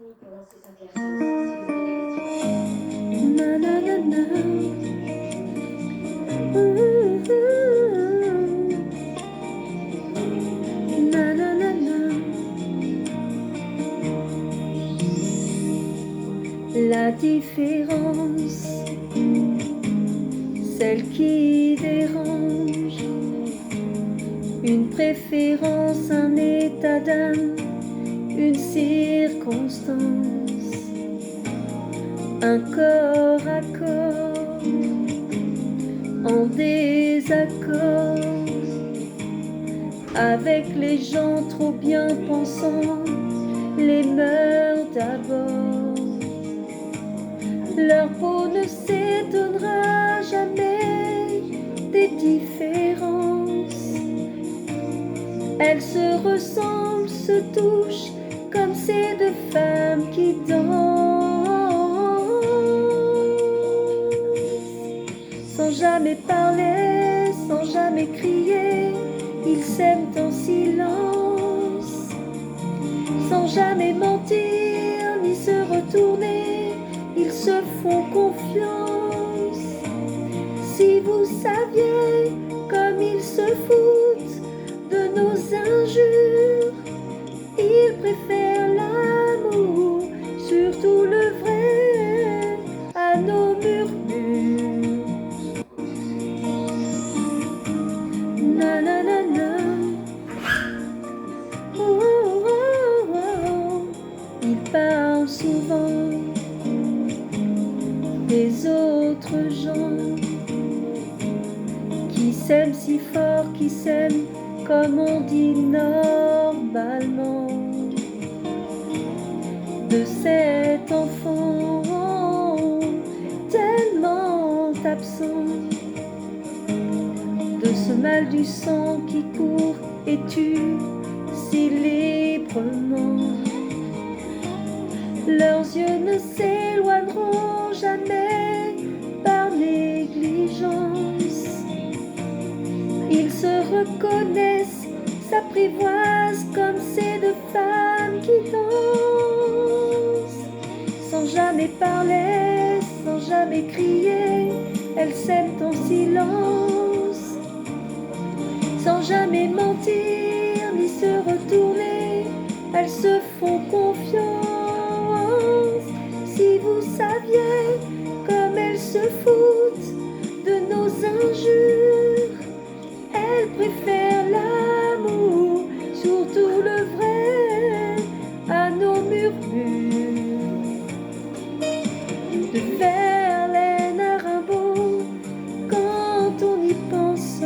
Na, na, na, na. Ooh, na, na, na, na. La différence, celle qui dérange, une préférence, un état d'âme, une circonstance, un corps à corps, en désaccord, avec les gens trop bien pensants, les mœurs d'abord. Leur peau ne s'étonnera jamais des différences. Elles se ressemblent, se touchent comme ces deux femmes qui dansent. Sans jamais parler, sans jamais crier, ils s'aiment en silence. Sans jamais mentir ni se retourner, ils se font confiance. Si vous saviez comme ils se foutent de nos injures, ils préfèrent l'amour, surtout le vrai, à nos murmures. Na na na na. Oh, oh, oh, oh. Ils parlent souvent des autres gens qui s'aiment si fort, qui s'aiment comme on dit normalement. De cet enfant tellement absent, de ce mal du sang qui court et tue si librement. Leurs yeux ne s'éloigneront jamais par négligence. Ils se reconnaissent, s'apprivoisent comme ces deux femmes qui dansent. Sans jamais parler, sans jamais crier, elles s'aiment en silence. Sans jamais mentir ni se retourner, elles se font confiance. Si vous saviez comme elles se foutent de nos injures, elles préfèrent l'amour, surtout le vrai, à nos murmures. De Verlaine à Rimbaud, quand on y pense,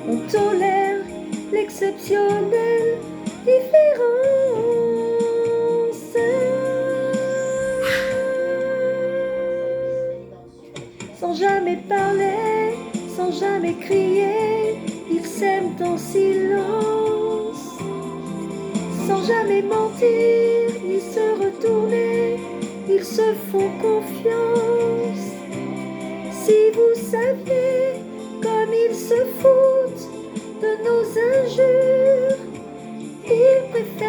on tolère l'exceptionnelle différence. Sans jamais parler, sans jamais crier, ils s'aiment en silence. Sans jamais mentir, ni se retourner, ils se font confiance. Si vous saviez comme ils se foutent de nos injures, ils préfèrent